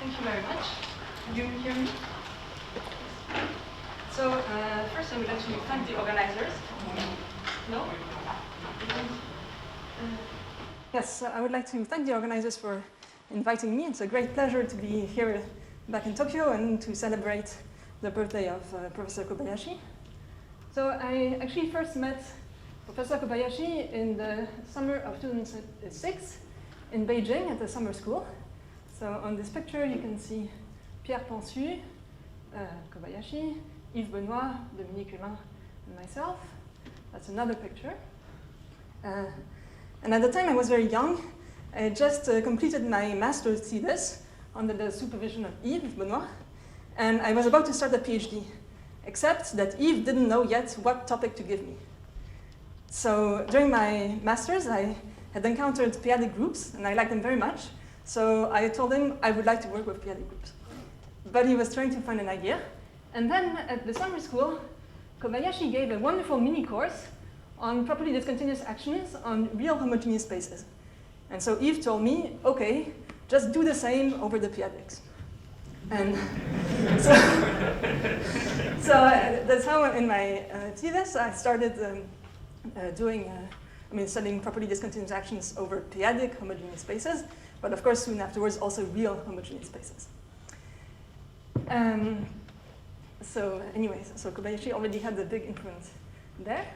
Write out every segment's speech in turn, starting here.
Thank you very much. Do you hear me? So first I would like to thank the organizers. No? Yes, I would like to thank the organizers for inviting me. It's a great pleasure to be here back in Tokyo and to celebrate the birthday of Professor Kobayashi. So I actually first met Professor Kobayashi in the summer of 2006 in Beijing at the summer school. So on this picture you can see Pierre Pensu, Kobayashi, Yves Benoit, Dominique Hulin, and myself. That's another picture. And at the time I was very young. I just completed my master's thesis under the supervision of Yves Benoit, and I was about to start a PhD, except that Yves didn't know yet what topic to give me. So during my master's, I had encountered p-adic groups, and I liked them very much. So I told him I would like to work with p-adic groups. But he was trying to find an idea. And then at the summer school, Kobayashi gave a wonderful mini course on properly discontinuous actions on real homogeneous spaces. And so Yves told me, okay, just do the same over the p-adics. And so that's how in my thesis I started studying properly discontinuous actions over p-adic homogeneous spaces, but of course soon afterwards also real homogeneous spaces. So Kobayashi already had a big influence there.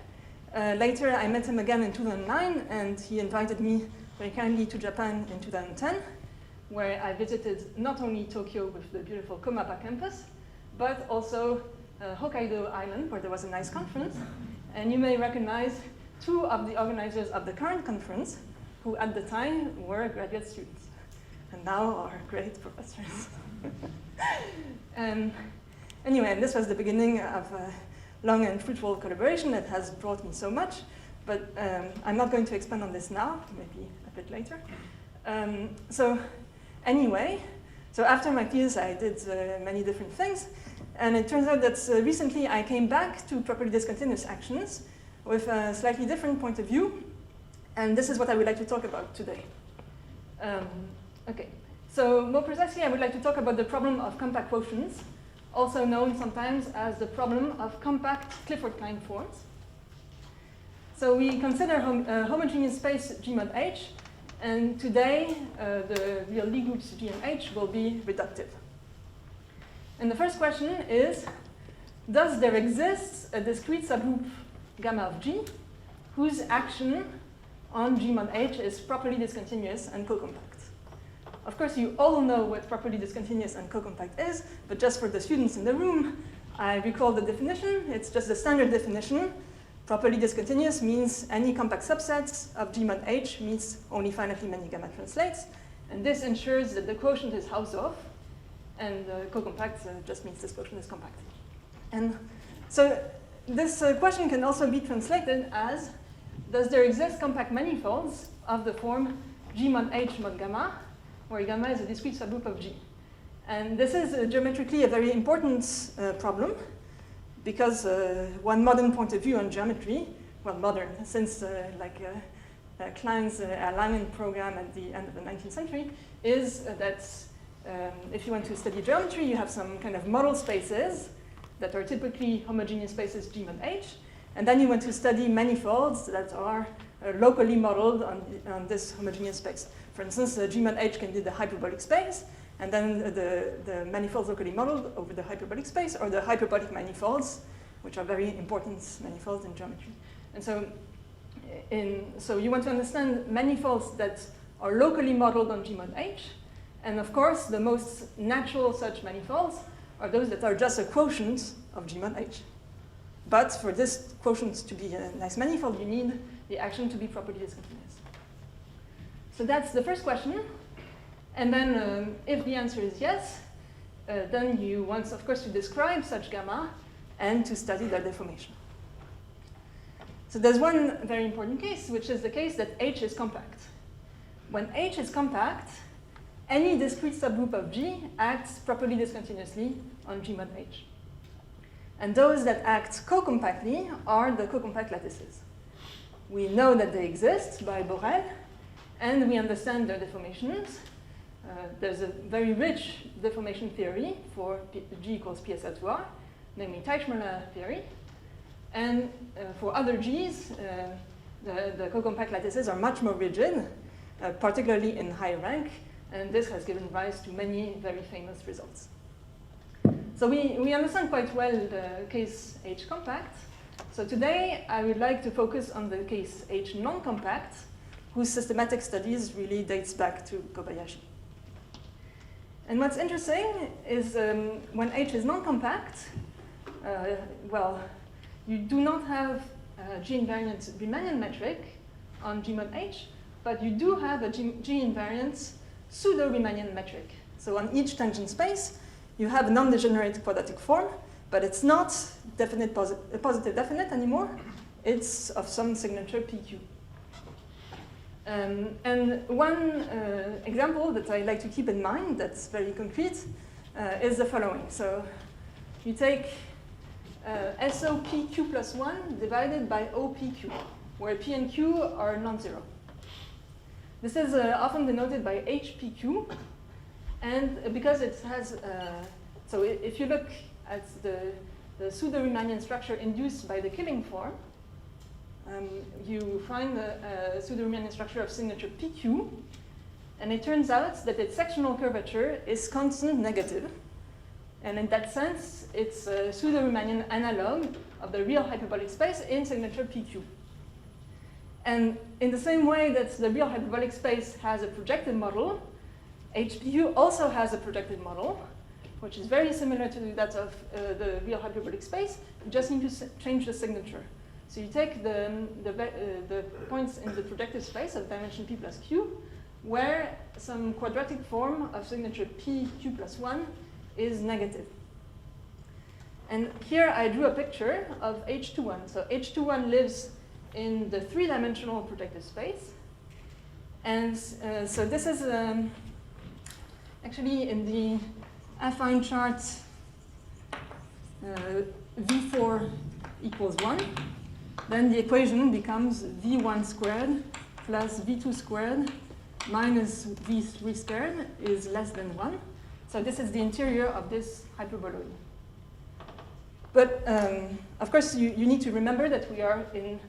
Later I met him again in 2009, and he invited me very kindly to Japan in 2010, where I visited not only Tokyo with the beautiful Komapa campus, but also Hokkaido Island, where there was a nice conference. And you may recognize two of the organizers of the current conference, who at the time were graduate students, and now are great professors. Anyway, this was the beginning of a long and fruitful collaboration that has brought me so much, but I'm not going to expand on this now, maybe a bit later. So after my thesis I did many different things, and it turns out that recently I came back to properly discontinuous actions with a slightly different point of view, and this is what I would like to talk about today. Okay, so more precisely I would like to talk about the problem of compact quotients, also known sometimes as the problem of compact Clifford-Klein forms. So we consider a homogeneous space G mod H, and today the real Lie groups G and H will be reductive. And the first question is, does there exist a discrete subgroup gamma of G whose action on G mod H is properly discontinuous and co-compact? Of course, you all know what properly discontinuous and co-compact is, but just for the students in the room, I recall the definition. It's just the standard definition. Properly discontinuous means any compact subsets of G mod H meets only finitely many gamma translates, and this ensures that the quotient is Hausdorff, and co-compact just means this quotient is compact. And so this question can also be translated as, does there exist compact manifolds of the form G mod H mod gamma, where gamma is a discrete subgroup of G? And this is geometrically a very important problem, because one modern point of view on geometry, well, modern, since Klein's alignment program at the end of the 19th century, is that if you want to study geometry, you have some kind of model spaces that are typically homogeneous spaces G mod H, and then you want to study manifolds that are locally modeled on this homogeneous space. For instance, G mod H can be the hyperbolic space, and then the manifolds locally modeled over the hyperbolic space, or the hyperbolic manifolds, which are very important manifolds in geometry. And so you want to understand manifolds that are locally modeled on G mod H, and of course the most natural such manifolds are those that are just a quotient of G mod H. But for this quotient to be a nice manifold, you need the action to be properly discontinuous. So that's the first question. And then if the answer is yes, then you want, of course, to describe such gamma and to study their deformation. So there's one very important case, which is the case that H is compact. When H is compact, any discrete subgroup of G acts properly discontinuously on G mod H. And those that act co-compactly are the co-compact lattices. We know that they exist by Borel, and we understand their deformations. there's a very rich deformation theory for G equals PSL2R, namely Teichmüller theory. And for other Gs, the co-compact lattices are much more rigid, particularly in high rank, and this has given rise to many very famous results. So we understand quite well the case H compact. So today I would like to focus on the case H non-compact, whose systematic studies really dates back to Kobayashi. And what's interesting is when H is non-compact, well, you do not have a G-invariant Riemannian metric on G mod H, but you do have a G-invariant pseudo-Riemannian metric. So on each tangent space, you have a non-degenerate quadratic form, but it's not definite positive definite anymore. It's of some signature PQ. And one example that I like to keep in mind that's very concrete is the following. So you take SOPQ plus 1 divided by OPQ, where P and Q are non-zero. This is often denoted by HPQ, and because it has, so if you look at the pseudo-Riemannian structure induced by the killing form, you find a pseudo-Riemannian structure of signature PQ, and it turns out that its sectional curvature is constant negative. And in that sense, it's a pseudo-Riemannian analog of the real hyperbolic space in signature PQ. And in the same way that the real hyperbolic space has a projective model, HPQ also has a projective model, which is very similar to that of the real hyperbolic space. You just need to change the signature. So you take the points in the projective space of dimension P plus Q, where some quadratic form of signature PQ plus 1 is negative. And here I drew a picture of H21. So H21 lives in the three-dimensional projective space. And so this is actually in the affine chart V4 equals 1. Then the equation becomes V1 squared plus V2 squared minus V3 squared is less than 1. So this is the interior of this hyperboloid. But of course, you need to remember that we are in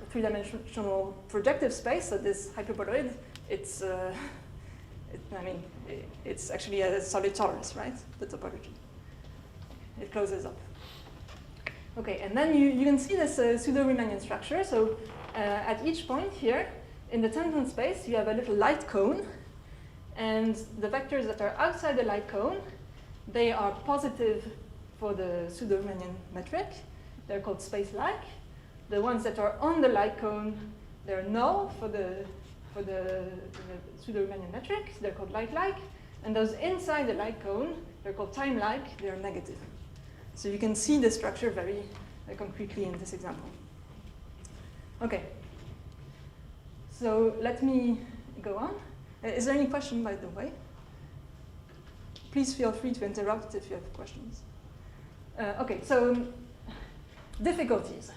a three-dimensional projective space. So this hyperboloid, it's actually a solid torus, right? The topology. It closes up. Okay, and then you can see this pseudo-Riemannian structure. So at each point here, in the tangent space, you have a little light cone. And the vectors that are outside the light cone, they are positive for the pseudo-Riemannian metric. They're called space-like. The ones that are on the light cone, they're null for the pseudo-Riemannian metric. They're called light-like. And those inside the light cone, they're called time-like. They're negative. So you can see the structure very concretely in this example. Okay. So let me go on. Is there any question, by the way? Please feel free to interrupt if you have questions. Okay, so difficulties.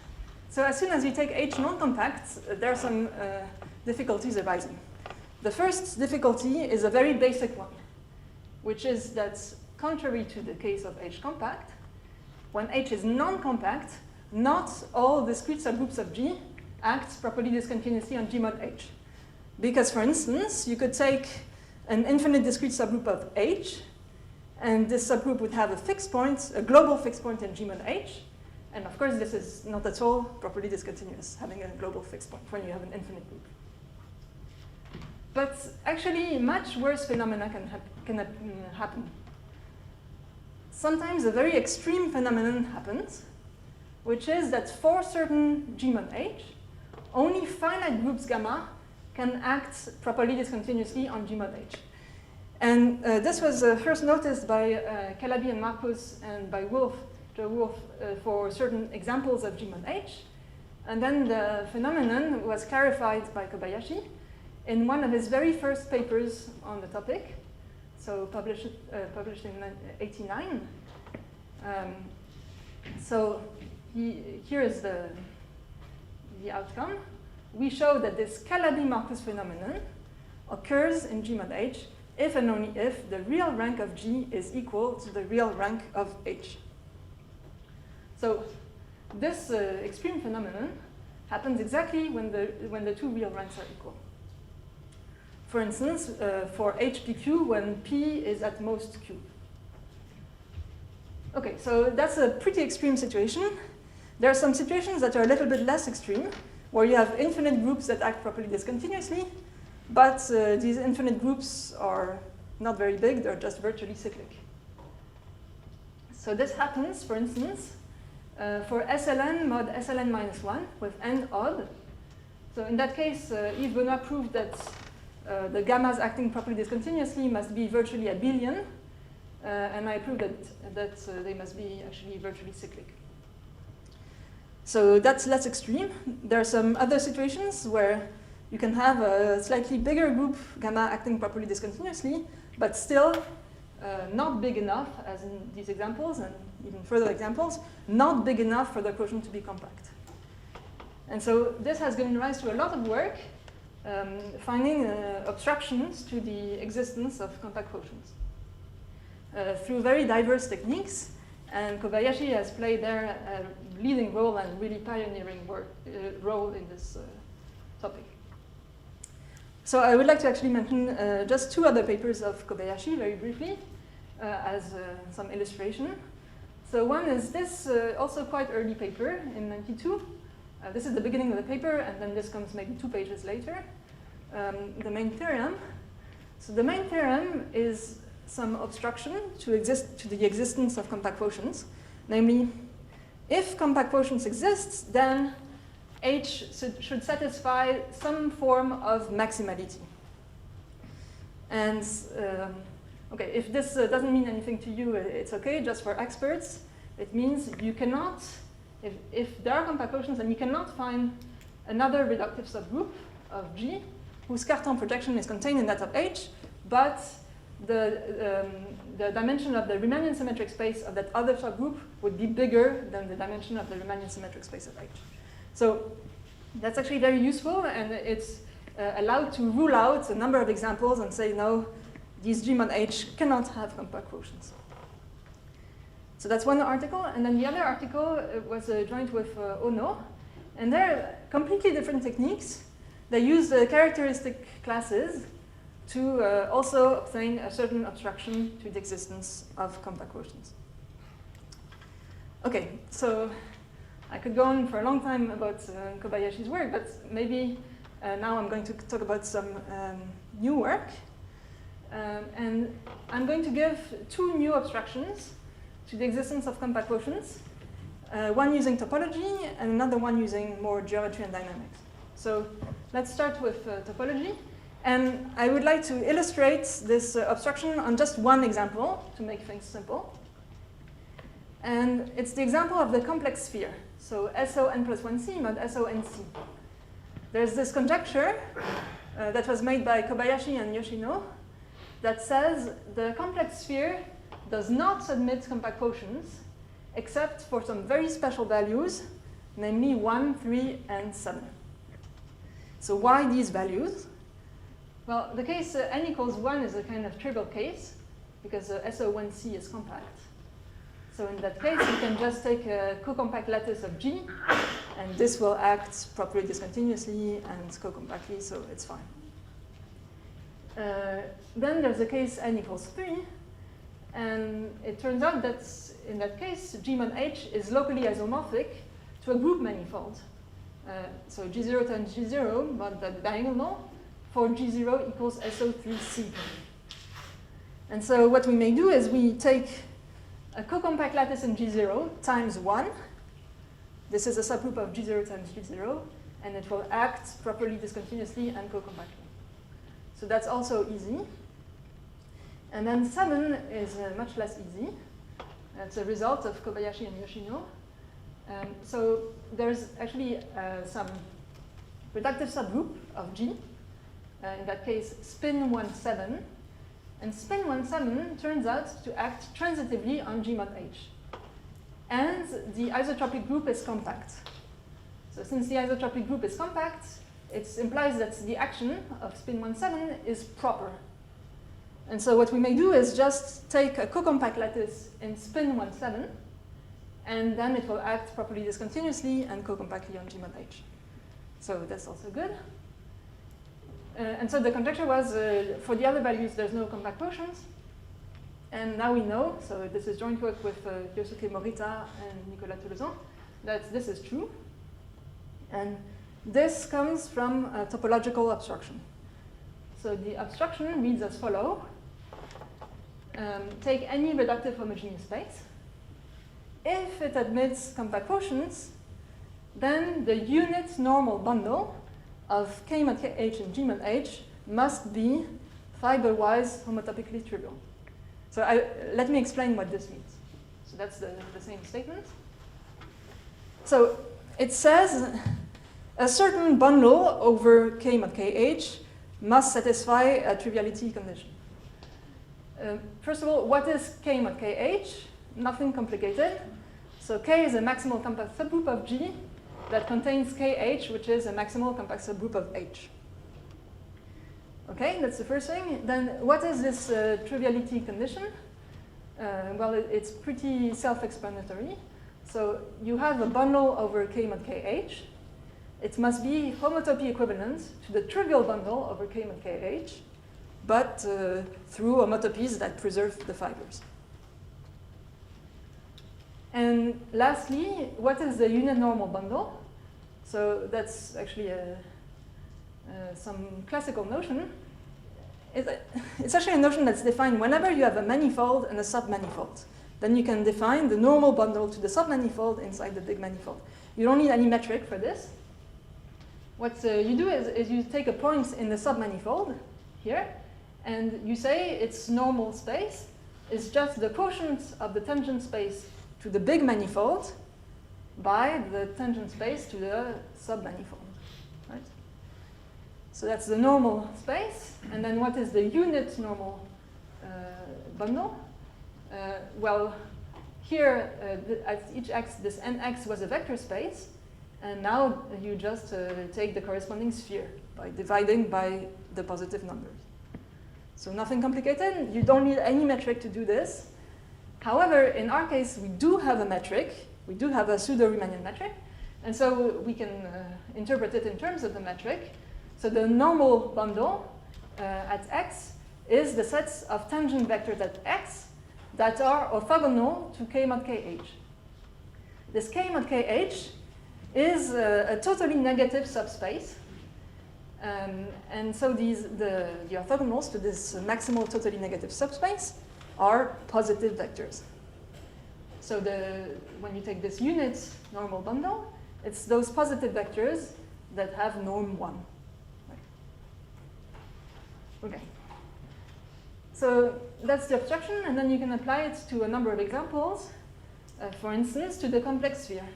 So as soon as you take H non-compact, there are some difficulties arising. The first difficulty is a very basic one, which is that contrary to the case of H compact, when H is non-compact, not all discrete subgroups of G act properly discontinuously on G mod H. Because, for instance, you could take an infinite discrete subgroup of H, and this subgroup would have a fixed point, a global fixed point in G mod H. And of course, this is not at all properly discontinuous, having a global fixed point when you have an infinite group. But actually, much worse phenomena can happen. Sometimes a very extreme phenomenon happens, which is that for certain G mod H, only finite groups gamma can act properly discontinuously on G mod H. And this was first noticed by Calabi and Marcus and by Joe Wolf, for certain examples of G mod H. And then the phenomenon was clarified by Kobayashi in one of his very first papers on the topic, so published in 1989. So here is the outcome. We show that this Calabi-Marcus phenomenon occurs in G mod H if and only if the real rank of G is equal to the real rank of H. So this extreme phenomenon happens exactly when the two real ranks are equal. For instance, for HPQ when P is at most Q. Okay, so that's a pretty extreme situation. There are some situations that are a little bit less extreme, where you have infinite groups that act properly discontinuously, but these infinite groups are not very big, they're just virtually cyclic. So this happens, for instance, for SLN mod SLN minus 1 with n odd. So in that case, Yves Benoit proved that the gammas acting properly discontinuously must be virtually abelian, and I proved that they must be actually virtually cyclic. So that's less extreme. There are some other situations where you can have a slightly bigger group gamma acting properly discontinuously, but still not big enough, as in these examples and even further examples, not big enough for the quotient to be compact. And so this has given rise to a lot of work finding obstructions to the existence of compact quotients through very diverse techniques. And Kobayashi has played there a leading role and really pioneering role in this topic. So I would like to actually mention just two other papers of Kobayashi very briefly as some illustration. So one is this also quite early paper in '92. This is the beginning of the paper, and then this comes maybe 2 pages later. The main theorem. So the main theorem is some obstruction to the existence of compact quotients. Namely, if compact quotients exist, then H should satisfy some form of maximality. And okay, if this doesn't mean anything to you, it's okay, just for experts. It means you cannot, if there are compact quotients, then you cannot find another reductive subgroup of G whose Cartan projection is contained in that of H, but the dimension of the Riemannian symmetric space of that other subgroup would be bigger than the dimension of the Riemannian symmetric space of H. So that's actually very useful, and it's allowed to rule out a number of examples and say, no, these G mod H cannot have compact quotients. So that's one article, and then the other article was joined with Ono, and they're completely different techniques. They use characteristic classes to also obtain a certain obstruction to the existence of compact quotients. Okay, so I could go on for a long time about Kobayashi's work, but maybe now I'm going to talk about some new work. And I'm going to give 2 new obstructions to the existence of compact quotients, one using topology and another one using more geometry and dynamics. So let's start with topology. And I would like to illustrate this obstruction on just one example to make things simple. And it's the example of the complex sphere. So SON plus 1C mod SONC. There's this conjecture that was made by Kobayashi and Yoshino that says the complex sphere does not submit compact quotients except for some very special values, namely 1, 3, and 7. So why these values? Well, the case n equals 1 is a kind of trivial case because SO1C is compact. So in that case, you can just take a co-compact lattice of G, and this will act properly discontinuously and co-compactly, so it's fine. Then there's the case n equals 3, and it turns out that in that case, G mod H is locally isomorphic to a group manifold. So G0 times G0 mod the diagonal for G0 equals SO3C. And so what we may do is we take a co-compact lattice in G0 times 1. This is a subgroup of G0 times G0, and it will act properly discontinuously and co-compactly. So that's also easy. And then 7 is much less easy. It's a result of Kobayashi and Yoshino. So there's actually some reductive subgroup of G. In that case, spin 1,7. And spin 1,7 turns out to act transitively on G mod H. And the isotropic group is compact. So since the isotropic group is compact, it implies that the action of spin 1,7 is proper. And so what we may do is just take a co-compact lattice in spin 1,7, and then it will act properly discontinuously and co-compactly on G mod H. So that's also good. And so the conjecture was, for the other values, there's no compact quotients. And now we know, so this is joint work with Yosuke Morita and Nicolas Tolosan, that this is true. And this comes from a topological obstruction. So the obstruction reads as follows. Take any reductive homogeneous space. If it admits compact quotients, then the unit normal bundle of K mod H and G mod H must be fiber-wise homotopically trivial. So let me explain what this means. So that's the same statement. So it says a certain bundle over K mod KH must satisfy a triviality condition. First of all, what is K mod KH? Nothing complicated. So K is a maximal compact subgroup of G that contains KH, which is a maximal compact subgroup of H. Okay, that's the first thing. Then what is this triviality condition? Well, it's pretty self-explanatory. So you have a bundle over K mod KH. It must be homotopy equivalent to the trivial bundle over K mod KH, but through homotopies that preserve the fibers. And lastly, what is the unit normal bundle? So that's actually some classical notion. It's actually a notion that's defined whenever you have a manifold and a submanifold. Then you can define the normal bundle to the submanifold inside the big manifold. You don't need any metric for this. What you do is you take a point in the submanifold here, and you say its normal space is just the quotient of the tangent space to the big manifold by the tangent space to the submanifold, right? So that's the normal space. And then what is the unit normal bundle? Well, here at each x, this nx was a vector space. And now you just take the corresponding sphere by dividing by the positive numbers. So nothing complicated. You don't need any metric to do this. However, in our case, we do have a metric. We do have a pseudo-Riemannian metric. And so we can interpret it in terms of the metric. So the normal bundle at x is the sets of tangent vectors at x that are orthogonal to K mod KH. This K mod KH is a totally negative subspace. And so the orthogonals to this maximal totally negative subspace are positive vectors. So when you take this unit normal bundle, it's those positive vectors that have norm 1. Right. Okay. So that's the abstraction, and then you can apply it to a number of examples. For instance, to the complex sphere.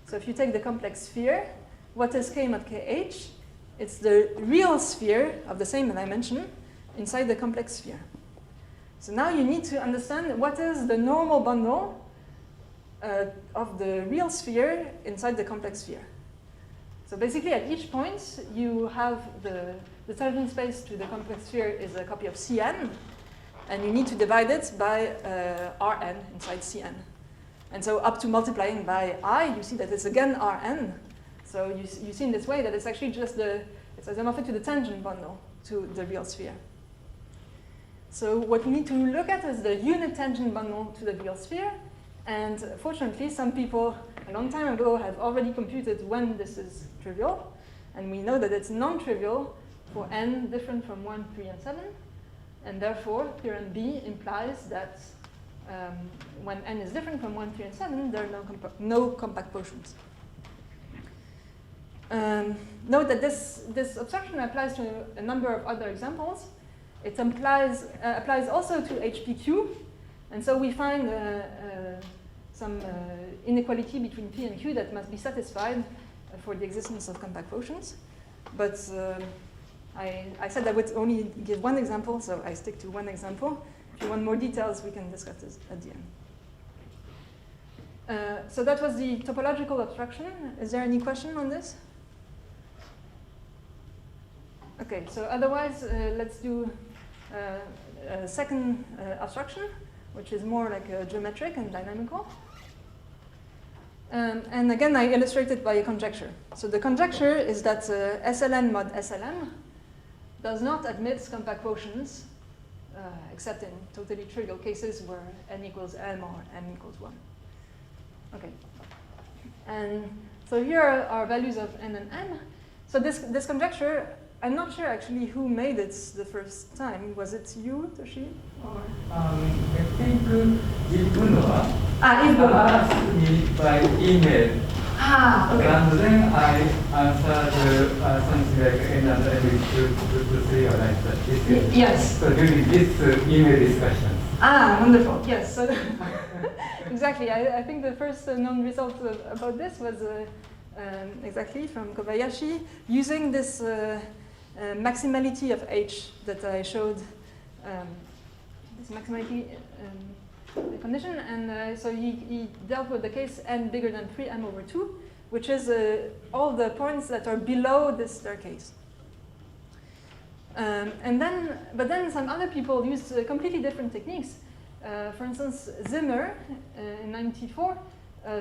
So if you take the complex sphere, what is K mod KH? It's the real sphere of the same dimension inside the complex sphere. So now you need to understand what is the normal bundle of the real sphere inside the complex sphere. So basically at each point you have the tangent space to the complex sphere is a copy of Cn, and you need to divide it by Rn inside Cn. And so up to multiplying by I, you see that it's again Rn. So you see in this way that it's actually just it's isomorphic to the tangent bundle to the real sphere. So what we need to look at is the unit tangent bundle to the real sphere. And fortunately, some people a long time ago have already computed when this is trivial. And we know that it's non-trivial for n different from 1, 3, and 7. And therefore, theorem B implies that when n is different from 1, 3, and 7, there are no compact quotients. Note that this abstraction applies to a number of other examples. It applies also to HPQ. And so we find some inequality between P and Q that must be satisfied for the existence of compact quotients. But I said I would only give one example, so I stick to one example. If you want more details, we can discuss this at the end. So that was the topological abstraction. Is there any question on this? Okay, so otherwise, let's do a second abstraction, which is more like geometric and dynamical. And again, I illustrate it by a conjecture. So the conjecture is that SLN mod SLM does not admit compact quotients, except in totally trivial cases where n equals m or m equals 1. Okay. And so here are values of n and m. So this conjecture, I'm not sure actually who made it the first time. Was it you, Toshi? Or? I think Ibunoa Ibunoa. Me by email. Okay. And then I answered something like n and m to 3 or like that. Yes. So during this email discussion. Wonderful. Yes. So exactly. I think the first known result about this was exactly from Kobayashi, using this maximality of H that I showed, this maximality condition, and so he dealt with the case n bigger than 3m over 2, which is all the points that are below this staircase. But then some other people used completely different techniques. For instance, Zimmer in '94.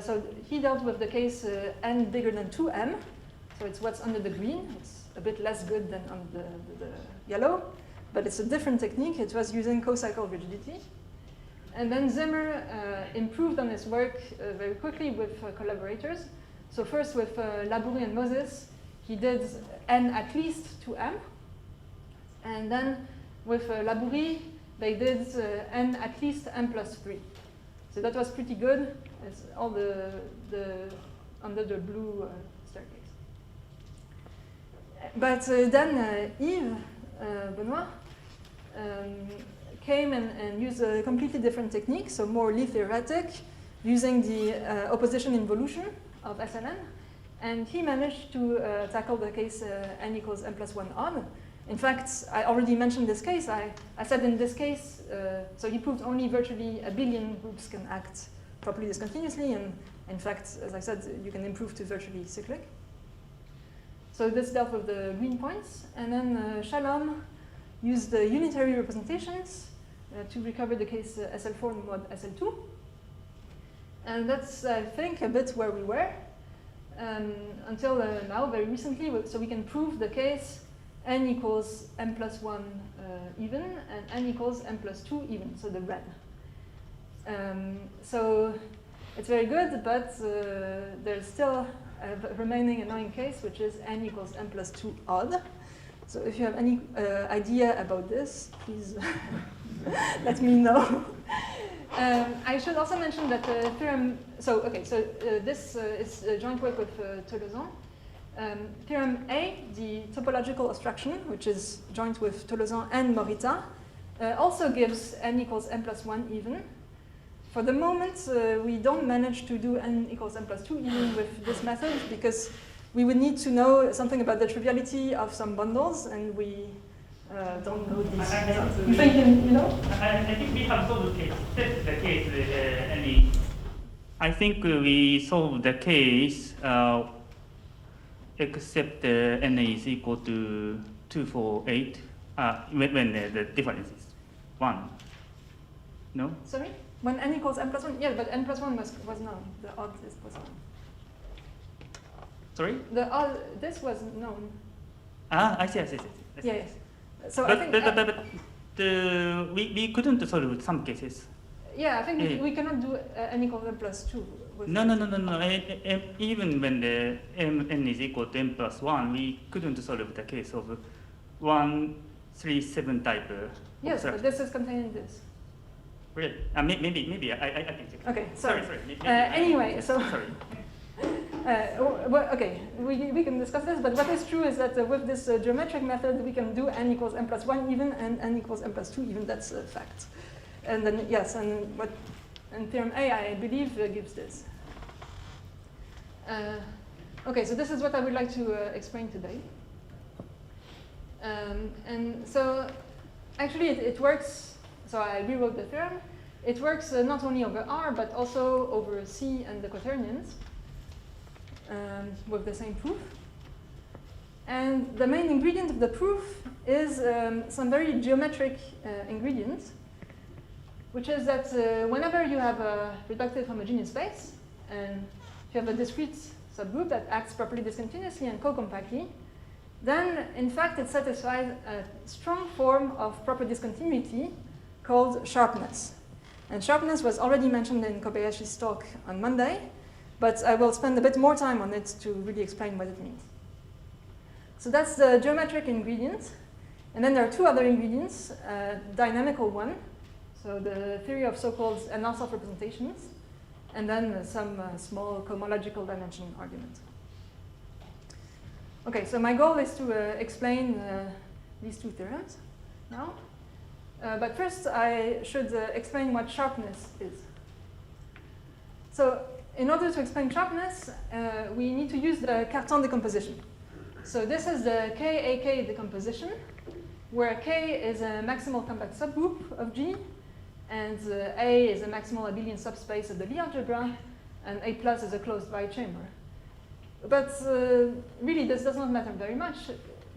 So he dealt with the case n bigger than 2m. So it's what's under the green. It's a bit less good than on the yellow, but it's a different technique. It was using co-cycle rigidity. And then Zimmer improved on his work very quickly with collaborators. So first with Labourie and Moses, he did n at least 2m. And then with Labourie, they did n at least m plus 3. So that was pretty good. It's all the under the blue staircase. But then Yves Benoit came and used a completely different technique, so more Lie theoretic, using the opposition involution of SLN. And he managed to tackle the case n equals m plus 1 odd. In fact, I already mentioned this case. I said in this case, so he proved only virtually a billion groups can act properly discontinuously, and in fact, as I said, you can improve to virtually cyclic. So this dealt with the green points, and then Shalom used the unitary representations to recover the case SL4 mod SL2. And that's, I think, a bit where we were until now, very recently. So we can prove the case n equals m plus 1 even, and n equals m plus 2 even, so the red. So it's very good, but there's still a remaining annoying case, which is n equals m plus 2 odd. So if you have any idea about this, please let me know. I should also mention that the theorem, this is joint work with Tolosan. Theorem A, the topological abstraction, which is joint with Tolosan and Morita, also gives n equals m plus 1 even. For the moment, we don't manage to do n equals m plus 2 even with this method, because we would need to know something about the triviality of some bundles, and we don't know these. You think you know? I think we have solved the case. I think we solved the case except n is equal to 2, 4, 8 when the difference is 1. No? Sorry? When n equals m plus 1? Yeah, but n plus 1 was known. The odd is was known. Sorry? The odd, this was known. I see. Yes. So but, I think... we couldn't solve some cases. Yeah, I think we cannot do n equals m plus 2. No. Even when the n is equal to m plus 1, we couldn't solve the case of 1, 3, 7 type. Yes, but this is contained in this. Really? Maybe I can check. Okay, sorry. Anyway, so sorry. Well, okay, we can discuss this, but what is true is that with this geometric method, we can do n equals m plus 1 even and n equals m plus 2 even. That's a fact. And then, yes, and theorem A, I believe, gives this. Okay, so this is what I would like to explain today. And so, actually, it works. So I rewrote the theorem. It works not only over R, but also over C and the quaternions with the same proof. And the main ingredient of the proof is some very geometric ingredient, which is that whenever you have a reductive homogeneous space, and if you have a discrete subgroup that acts properly discontinuously and co-compactly, then in fact it satisfies a strong form of proper discontinuity called sharpness. And sharpness was already mentioned in Kobayashi's talk on Monday, but I will spend a bit more time on it to really explain what it means. So that's the geometric ingredient. And then there are two other ingredients, dynamical one, so the theory of so-called N-self representations, and then some small cohomological dimension argument. Okay, so my goal is to explain these two theorems now. But first, I should explain what sharpness is. So in order to explain sharpness, we need to use the Cartan decomposition. So this is the K-AK decomposition, where K is a maximal compact subgroup of G, and A is a maximal abelian subspace of the Lie algebra, and A plus is a closed Weyl chamber. But really, this does not matter very much.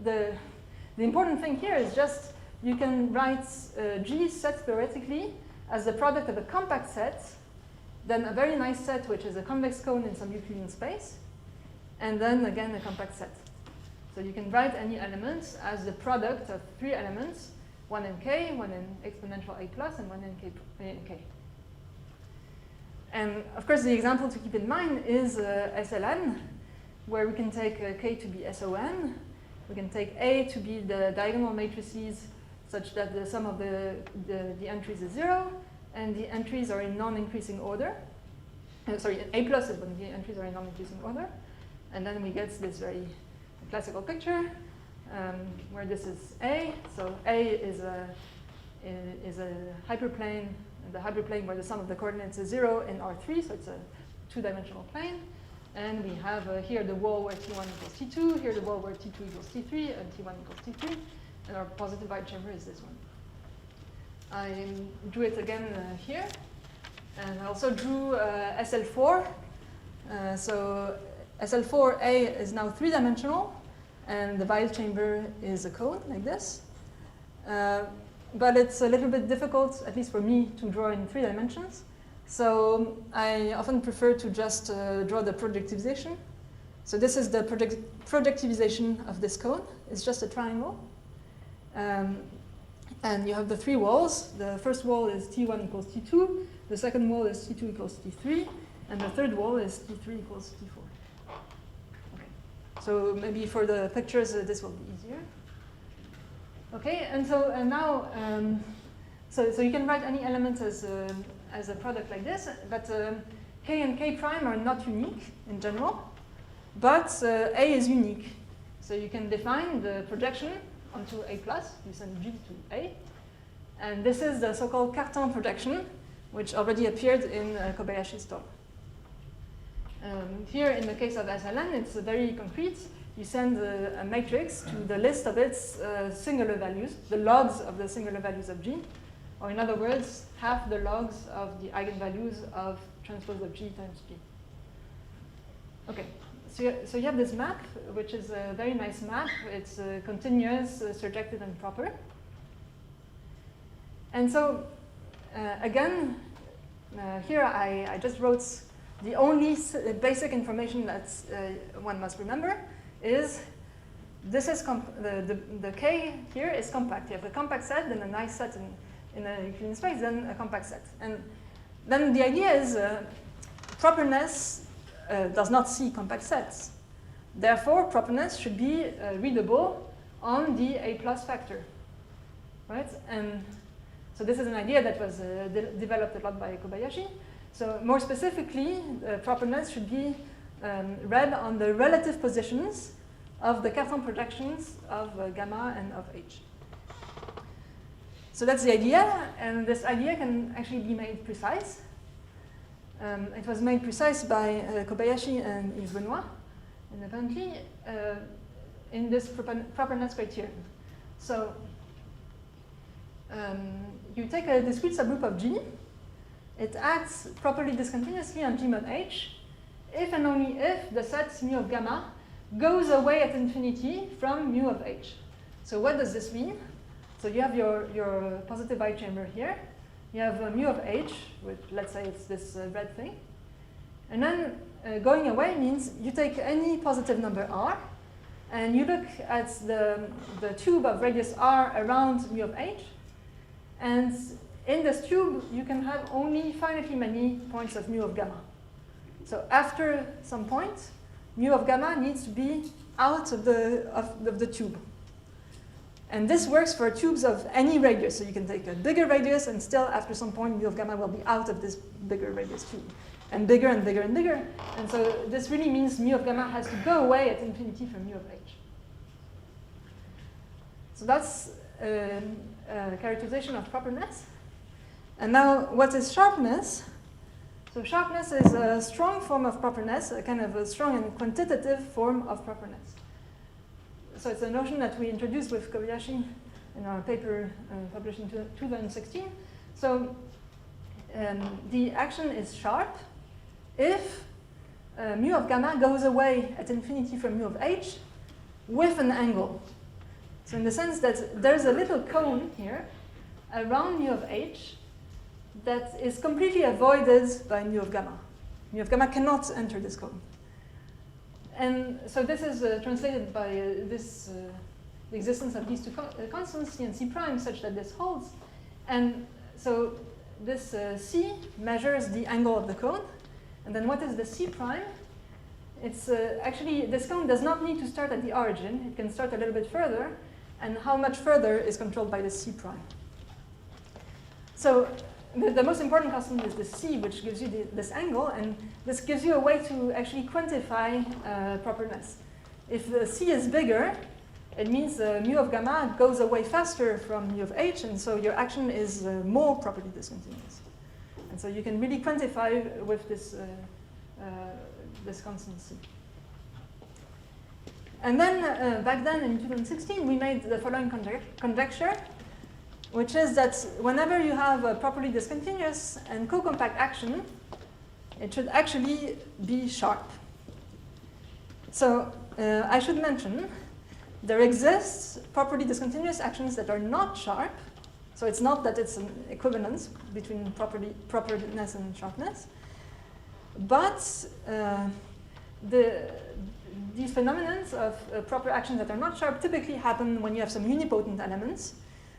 The important thing here is just you can write G set theoretically as the product of a compact set, then a very nice set which is a convex cone in some Euclidean space, and then again a compact set. So you can write any elements as the product of three elements, one in K, one in exponential A plus, and one in K. And of course, the example to keep in mind is SLN, where we can take K to be SON. We can take A to be the diagonal matrices such that the sum of the entries is 0, and the entries are in non-increasing order. Sorry, A plus is when the entries are in non-increasing order. And then we get this very classical picture where this is A. So A is a hyperplane, the hyperplane where the sum of the coordinates is 0 in R3, so it's a two-dimensional plane. And we have here the wall where T1 equals T2, here the wall where T2 equals T3, and T1 equals T3. And our positive Weyl chamber is this one. I drew it again here. And I also drew SL4. So SL4A is now three-dimensional, and the Weyl chamber is a cone like this. But it's a little bit difficult, at least for me, to draw in 3 dimensions. So I often prefer to just draw the projectivization. So this is the projectivization of this cone. It's just a triangle. And you have the 3 walls. The first wall is T1 equals T2. The second wall is T2 equals T3. And the third wall is T3 equals T4. Okay. So maybe for the pictures, this will be easier. Okay, and so now, so you can write any element as a product like this, but K and K prime are not unique in general, but A is unique. So you can define the projection onto A plus, you send G to A, and this is the so-called Cartan projection, which already appeared in Kobayashi's talk. Here, in the case of SLN, it's very concrete. You send a matrix to the list of its singular values, the logs of the singular values of G, or in other words, half the logs of the eigenvalues of transpose of G times G. Okay, so you have this map, which is a very nice map. It's continuous, surjective, and proper. And so, again, here I just wrote the only basic information that one must remember is this is the K here is compact. You have a compact set, then a nice set in a Euclidean space, then a compact set. And then the idea is properness does not see compact sets. Therefore, properness should be readable on the A plus factor, right? And so this is an idea that was developed a lot by Kobayashi. So more specifically, properness should be read on the relative positions of the Cartan projections of gamma and of H. So that's the idea, and this idea can actually be made precise. It was made precise by Kobayashi and Yves Benoit, independently, in this properness criterion. So you take a discrete subgroup of G. It acts properly discontinuously on G mod H, if and only if the set mu of gamma goes away at infinity from mu of h. So what does this mean? So you have your positive I chamber here. You have mu of h, which let's say it's this red thing. And then going away means you take any positive number r, and you look at the tube of radius r around mu of h. And in this tube, you can have only finitely many points of mu of gamma. So after some point, mu of gamma needs to be out of the tube. And this works for tubes of any radius. So you can take a bigger radius, and still after some point, mu of gamma will be out of this bigger radius tube. And bigger and bigger and bigger. And so this really means mu of gamma has to go away at infinity from mu of h. So that's a characterization of properness. And now, what is sharpness? So sharpness is a strong form of properness, a kind of a strong and quantitative form of properness. So it's a notion that we introduced with Kobayashi in our paper published in 2016. So the action is sharp if mu of gamma goes away at infinity from mu of h with an angle. So in the sense that there's a little cone here around mu of h that is completely avoided by mu of gamma. Mu of gamma cannot enter this cone. And so this is translated by the existence of these two constants, c and c prime, such that this holds. And so this c measures the angle of the cone. And then what is the c prime? It's actually, this cone does not need to start at the origin. It can start a little bit further. And how much further is controlled by the c prime. So the most important constant is the c, which gives you this angle. And this gives you a way to actually quantify properness. If the c is bigger, it means mu of gamma goes away faster from mu of h. And so your action is more properly discontinuous. And so you can really quantify with this, this constant c. And then back then in 2016, we made the following conjecture, which is that whenever you have a properly discontinuous and co-compact action, it should actually be sharp. So I should mention there exists properly discontinuous actions that are not sharp. So it's not that it's an equivalence between properness and sharpness. But these phenomena of proper actions that are not sharp typically happen when you have some unipotent elements.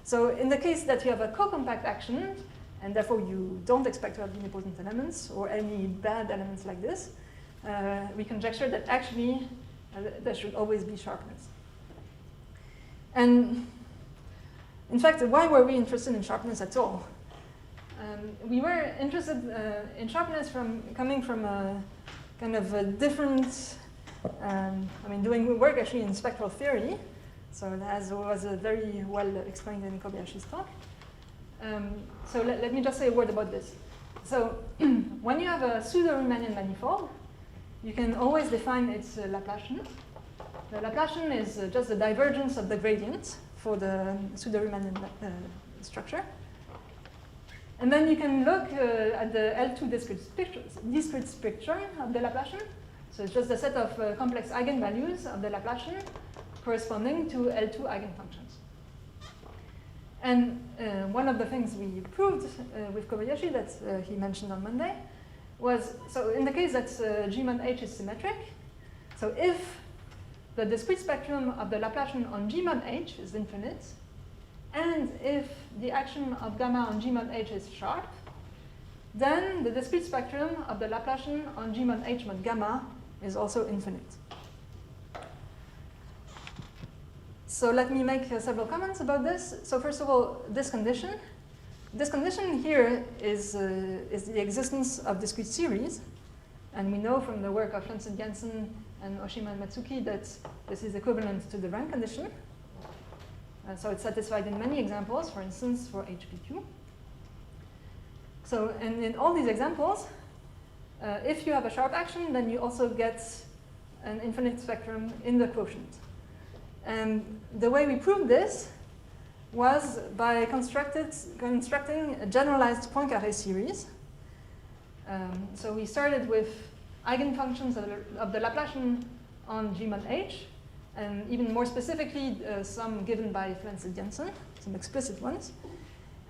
So in the case that you have a co-compact action, and therefore you don't expect to have unipotent elements or any bad elements like this, we conjecture that actually there should always be sharpness. And in fact, why were we interested in sharpness at all? We were interested in sharpness coming from a kind of a different, doing work actually in spectral theory. So it was very well explained in Kobayashi's talk. So let me just say a word about this. So when you have a pseudo-Riemannian manifold, you can always define its Laplacian. The Laplacian is just the divergence of the gradient for the pseudo-Riemannian structure. And then you can look at the L2 discrete spectrum of the Laplacian. So it's just a set of complex eigenvalues of the Laplacian corresponding to L2 eigenfunctions. And one of the things we proved with Kobayashi that he mentioned on Monday was, so in the case that G mod H is symmetric, so if the discrete spectrum of the Laplacian on G mod H is infinite, and if the action of gamma on G mod H is sharp, then the discrete spectrum of the Laplacian on G mod H mod gamma is also infinite. So let me make several comments about this. So first of all, this condition. This condition here is the existence of discrete series. And we know from the work of Jensen and Oshima and Matsuki that this is equivalent to the rank condition. So it's satisfied in many examples, for instance, for HPQ. So, and in all these examples, if you have a sharp action, then you also get an infinite spectrum in the quotient. And the way we proved this was by constructing a generalized Poincaré series. So we started with eigenfunctions of the Laplacian on G mod H, and even more specifically, some given by Francis Jensen, some explicit ones.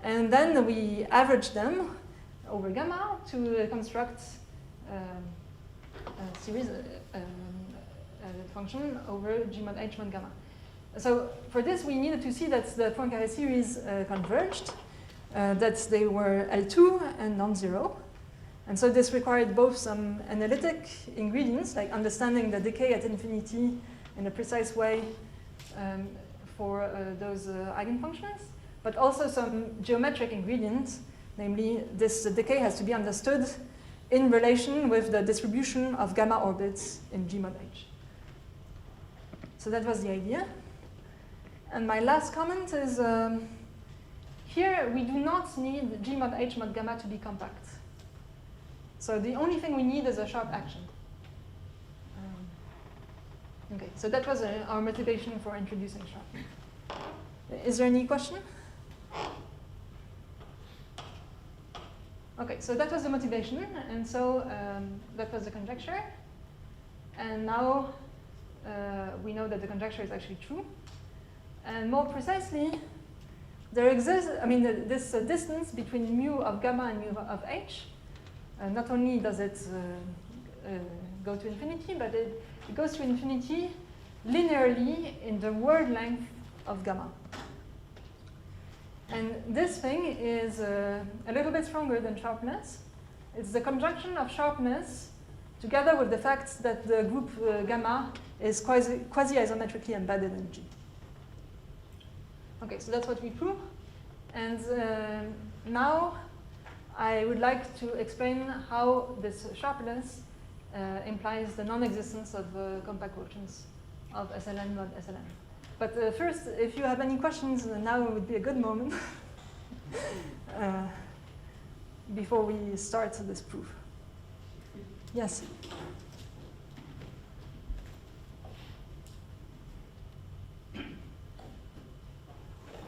And then we average them over gamma to construct a series function over G mod H mod gamma. So for this, we needed to see that the Poincare series converged, that they were L2 and non-zero. And so this required both some analytic ingredients, like understanding the decay at infinity in a precise way for those eigenfunctions, but also some geometric ingredients, namely this decay has to be understood in relation with the distribution of gamma orbits in G mod H. So that was the idea. And my last comment is, here we do not need G mod H mod gamma to be compact. So the only thing we need is a sharp action. Okay, so that was our motivation for introducing sharp. Is there any question? Okay, so that was the motivation, and so that was the conjecture. And now we know that the conjecture is actually true. And more precisely, there exists, this distance between mu of gamma and mu of H. Not only does it go to infinity, but it goes to infinity linearly in the word length of gamma. And this thing is a little bit stronger than sharpness. It's the conjunction of sharpness together with the fact that the group gamma is quasi-isometrically embedded in G. Okay, so that's what we prove. And now I would like to explain how this sharpness implies the non-existence of compact quotients of SLN mod SLN. But first, if you have any questions, now would be a good moment before we start this proof. Yes?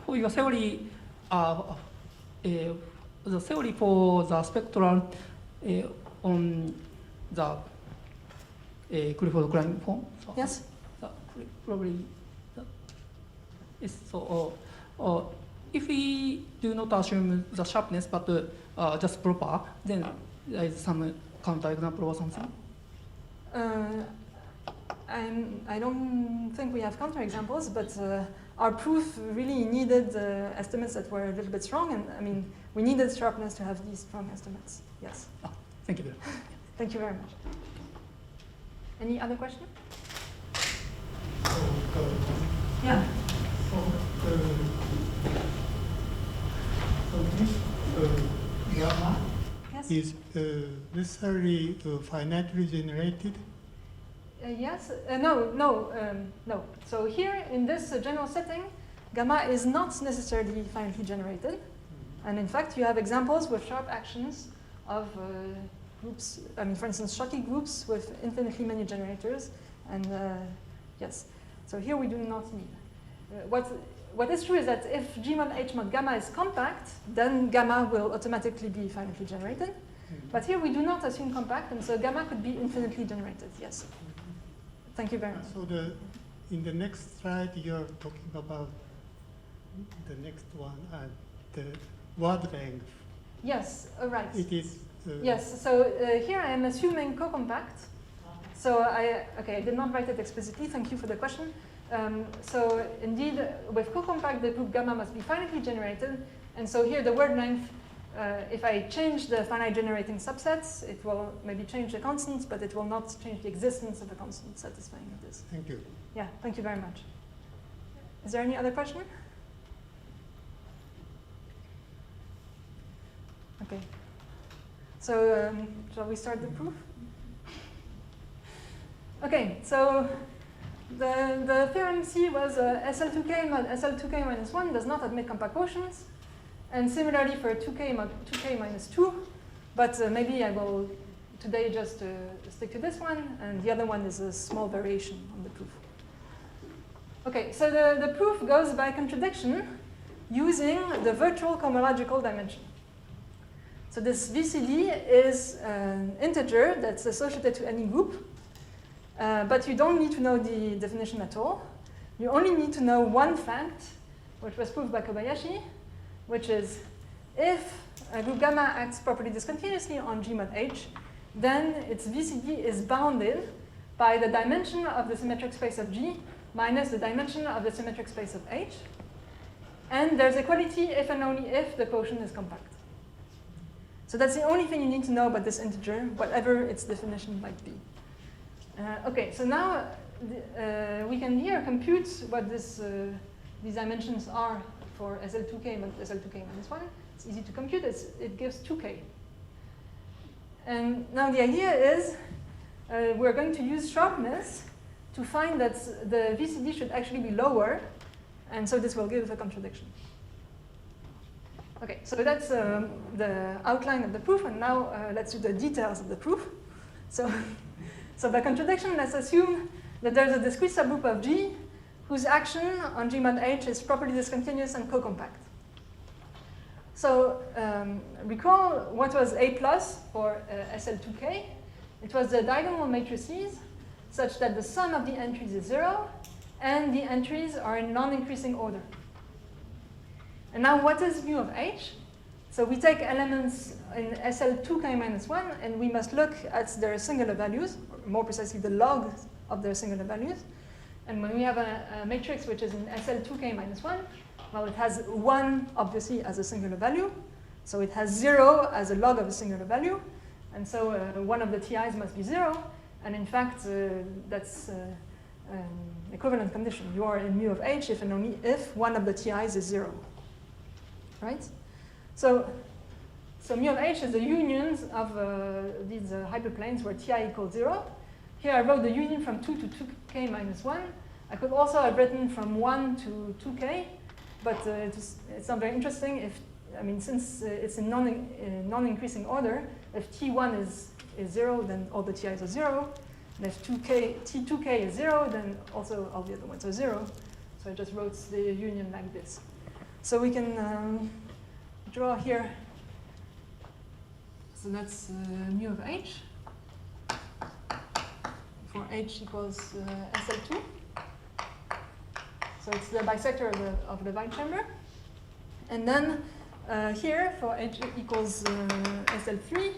For your theory, the theory for the spectral on the Clifford-Klein form? So Yes? Probably is so. If we do not assume the sharpness but just proper, then there is some counterexample or something? I don't think we have counterexamples, but our proof really needed estimates that were a little bit strong, and we needed sharpness to have these strong estimates. Yes. Oh, thank you very much. Thank you very much. Any other question? Yeah. So this gamma Yes. is necessarily finitely generated? Yes. No. So here in this general setting, gamma is not necessarily finitely generated, and in fact, you have examples with sharp actions of groups. For instance, Schottky groups with infinitely many generators, and yes. So here we do not need. What is true is that if G mod H mod gamma is compact, then gamma will automatically be finitely generated. But here we do not assume compact, and so gamma could be infinitely generated. Yes. Thank you very much. So in the next slide, you're talking about the next one, the word length. Yes. Right. It is. Yes. So here I am assuming co-compact. So I did not write it explicitly. Thank you for the question. So indeed, with co-compact, the group gamma must be finitely generated. And so here the word length, if I change the finite generating subsets, it will maybe change the constants, but it will not change the existence of a constant satisfying this. Thank you. Yeah, thank you very much. Is there any other question? Okay. So shall we start the proof? Okay, so the theorem C was SL2K mod SL2K minus 1 does not admit compact quotients. And similarly for 2K mod 2K minus 2. But maybe I will today just stick to this one. And the other one is a small variation on the proof. Okay, so the proof goes by contradiction using the virtual cohomological dimension. So this VCD is an integer that's associated to any group. But you don't need to know the definition at all. You only need to know one fact, which was proved by Kobayashi, which is if a group gamma acts properly discontinuously on G mod H, then its VCD is bounded by the dimension of the symmetric space of G minus the dimension of the symmetric space of H. And there's equality if and only if the quotient is compact. So that's the only thing you need to know about this integer, whatever its definition might be. Okay, so now we can here compute what these dimensions are for SL2k minus SL2k minus 1. It's easy to compute. It gives 2k. And now the idea is we're going to use sharpness to find that the VCD should actually be lower, and so this will give a contradiction. Okay, so that's the outline of the proof, and now let's do the details of the proof. So by contradiction, let's assume that there's a discrete subgroup of G whose action on G mod H is properly discontinuous and co-compact. So recall what was A plus for SL2K. It was the diagonal matrices such that the sum of the entries is 0 and the entries are in non-increasing order. And now what is mu of H? So we take elements in SL2K minus 1 and we must look at their singular values, or more precisely the log of their singular values. And when we have a matrix which is in SL2K minus 1, well, it has 1 obviously as a singular value. So it has 0 as a log of a singular value. And so one of the TIs must be 0. And in fact, that's an equivalent condition. You are in mu of H if and only if one of the TIs is 0. Right? So mu of H is the unions of these hyperplanes where Ti equals 0. Here I wrote the union from 2 to 2k minus 1. I could also have written from 1 to 2k, but it's not very interesting. Since it's in non-increasing order, if T1 is 0, then all the TIs are 0. And if T2k is 0, then also all the other ones are 0. So I just wrote the union like this. So we can draw here. So that's mu of H for H equals SL2. So it's the bisector of the Wein-chamber. And then here for H equals SL3,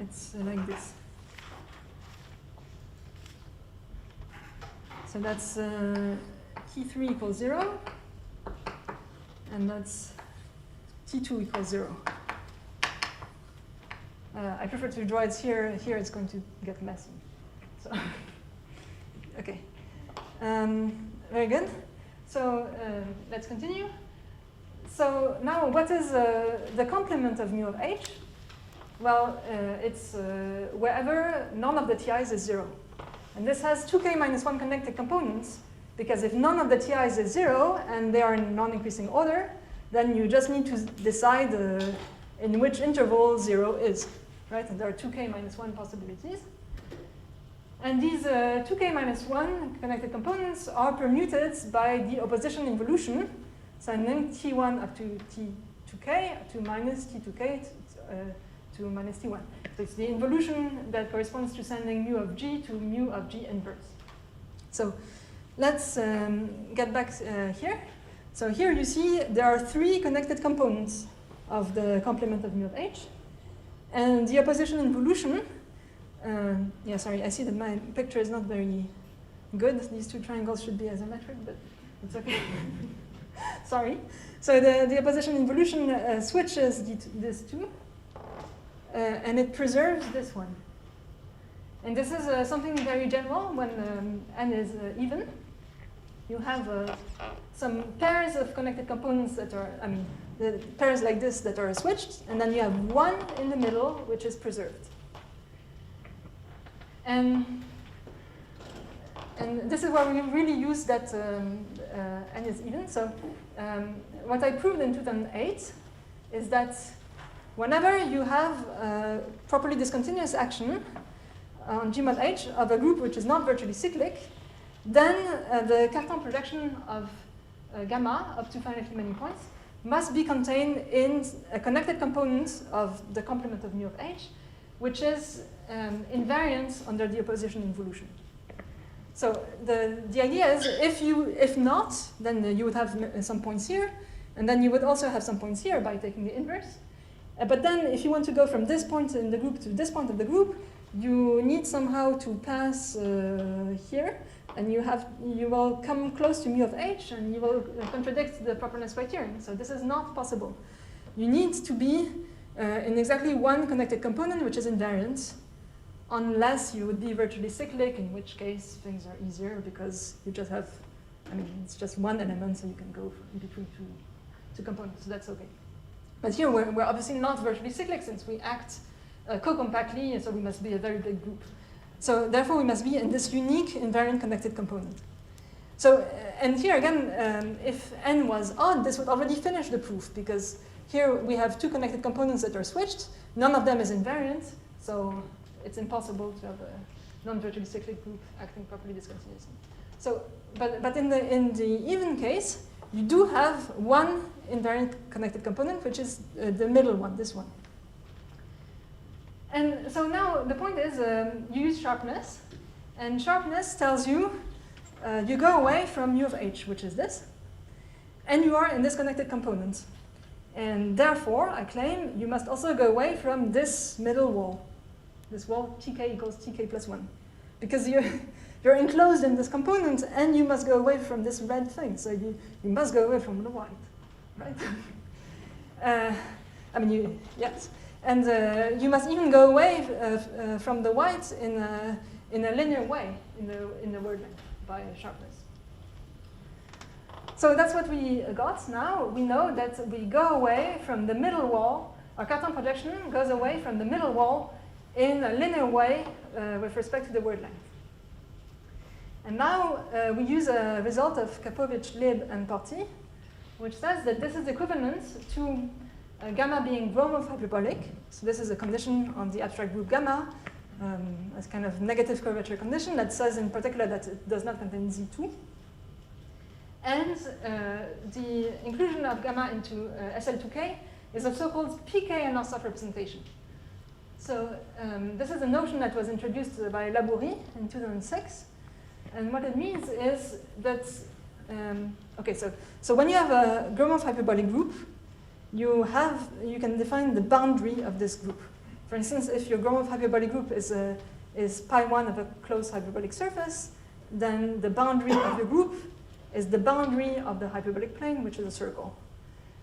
it's like this. So that's T3 equals 0, and that's T2 equals 0. I prefer to draw it here. Here it's going to get messy. So, okay. Very good. So let's continue. So now what is the complement of mu of H? Well, it's wherever none of the TIs is 0. And this has 2k minus 1 connected components, because if none of the TIs is 0 and they are in non-increasing order, then you just need to decide in which interval 0 is. Right? And there are 2k minus 1 possibilities. And these 2k minus 1 connected components are permuted by the opposition involution, sending T1 up to T2k up to minus T2k to minus T1. So it's the involution that corresponds to sending mu of G to mu of G inverse. So let's get back here. So here you see there are 3 connected components of the complement of mu of H. And the opposition involution, yeah, sorry, I see that my picture is not very good. These 2 triangles should be isometric, but it's okay. Sorry. So the opposition involution switches these 2. And it preserves this one. And this is something very general when n is even. You have some pairs of connected components that are, the pairs like this that are switched, and then you have one in the middle which is preserved. And this is where we really use that n is even. So what I proved in 2008 is that whenever you have properly discontinuous action on G mod H of a group which is not virtually cyclic, then the Cartan projection of gamma up to finitely many points must be contained in a connected component of the complement of mu of H, which is invariant under the opposition involution. So the idea is if not, then you would have some points here, and then you would also have some points here by taking the inverse. But then if you want to go from this point in the group to this point of the group, you need somehow to pass here, and you will come close to mu of h, and you will contradict the properness criterion. So this is not possible. You need to be in exactly one connected component, which is invariant, unless you would be virtually cyclic, in which case things are easier because you just have, it's just one element, so you can go in between two components, so that's okay. But here we're obviously not virtually cyclic since we act co-compactly, so we must be a very big group. So therefore we must be in this unique invariant connected component. So, and here again, if n was odd, this would already finish the proof, because here we have two connected components that are switched, none of them is invariant, so it's impossible to have a non-virtually cyclic group acting properly discontinuously. So, but in the even case, you do have one invariant connected component, which is the middle one, this one. And so now the point is you use sharpness, and sharpness tells you you go away from mu of h, which is this, and you are in this connected component. And therefore, I claim you must also go away from this middle wall. This wall tk equals tk plus 1. Because you're enclosed in this component, and you must go away from this red thing. So you must go away from the white, right? Yes. And you must even go away from the white in a linear way in the word length by sharpness. So that's what we got now. We know that we go away from the middle wall. Our Cartan projection goes away from the middle wall in a linear way with respect to the word length. And now we use a result of Kapovich, Lib, and Porty, which says that this is equivalent to gamma being Gromov hyperbolic. So this is a condition on the abstract group gamma, as kind of negative curvature condition that says in particular that it does not contain Z2. And the inclusion of gamma into SL2K is a so-called PK and North representation. So this is a notion that was introduced by Labourie in 2006. And what it means is that, so when you have a Gromov hyperbolic group, you can define the boundary of this group. For instance, if your Gromov hyperbolic group is pi1 of a closed hyperbolic surface, then the boundary of the group is the boundary of the hyperbolic plane, which is a circle.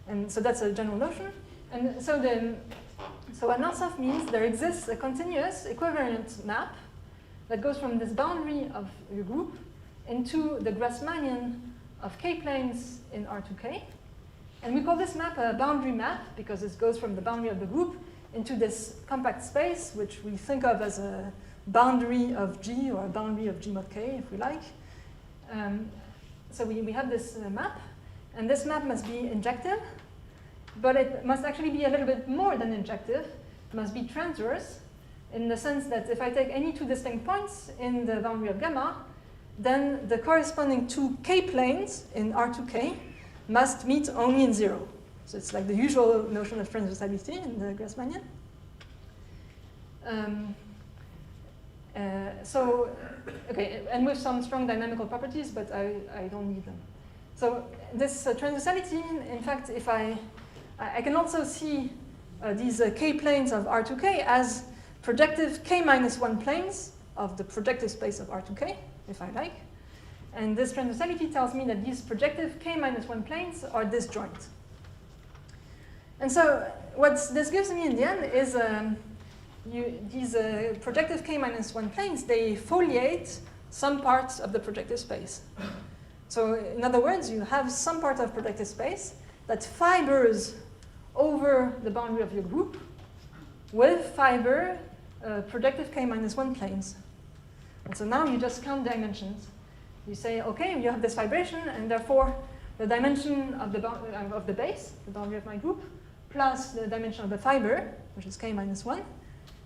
And so that's a general notion. And so a Nosov means there exists a continuous equivariant map that goes from this boundary of your group into the Grassmannian of k-planes in R2k. And we call this map a boundary map because it goes from the boundary of the group into this compact space, which we think of as a boundary of G or a boundary of G mod k, if we like. So we have this map, and this map must be injective, but it must actually be a little bit more than injective. It must be transverse, in the sense that if I take any two distinct points in the boundary of gamma, then the corresponding two k-planes in R2k must meet only in 0. So it's like the usual notion of transversality in the Grassmannian. And with some strong dynamical properties, but I don't need them. So this transversality, in fact, if I can also see these k-planes of R2k as projective k-1 planes of the projective space of R2k, if I like. And this transversality tells me that these projective k-1 planes are disjoint. And so what this gives me in the end is these projective k-1 planes, they foliate some parts of the projective space. So in other words, you have some part of projective space that fibers over the boundary of your group with fiber projective k-1 planes. And so now you just count dimensions. You say, okay, you have this fibration, and therefore the dimension of the base, the boundary of my group, plus the dimension of the fiber, which is k-1,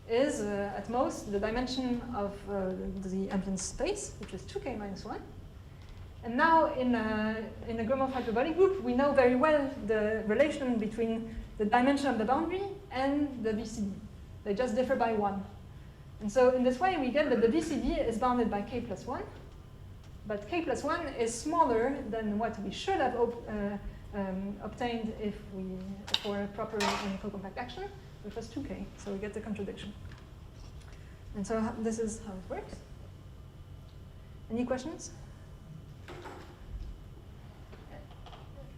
is at most the dimension of the ambient space, which is 2k-1. And now in a Gromov hyperbolic group, we know very well the relation between the dimension of the boundary and the VCD. They just differ by 1. And so in this way, we get that the BCD is bounded by k plus 1. But k plus 1 is smaller than what we should have obtained for a proper co-compact action, which was 2k. So we get the contradiction. And so this is how it works. Any questions?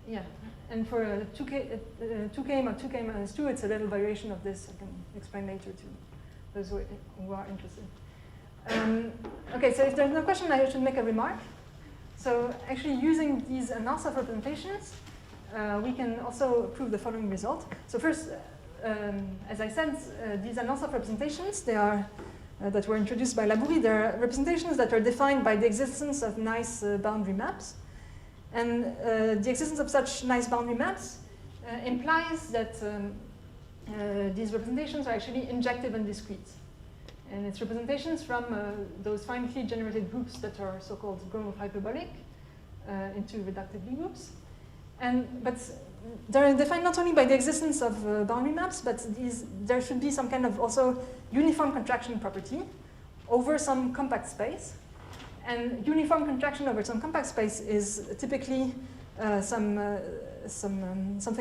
Yeah, and for 2k mod 2k minus 2, it's a little variation of this. I can explain later to those who are interested. Okay, so if there's no question, I should make a remark. So actually using these Nassau representations, we can also prove the following result. So first, as I said, these are Nassau representations. They are that were introduced by Labourie. They're representations that are defined by the existence of nice boundary maps. And the existence of such nice boundary maps implies that these representations are actually injective and discrete. And it's representations from those finitely generated groups that are so-called Gromov hyperbolic into reductive Lie groups. But they're defined not only by the existence of boundary maps, but there should be some kind of also uniform contraction property over some compact space. And uniform contraction over some compact space is typically something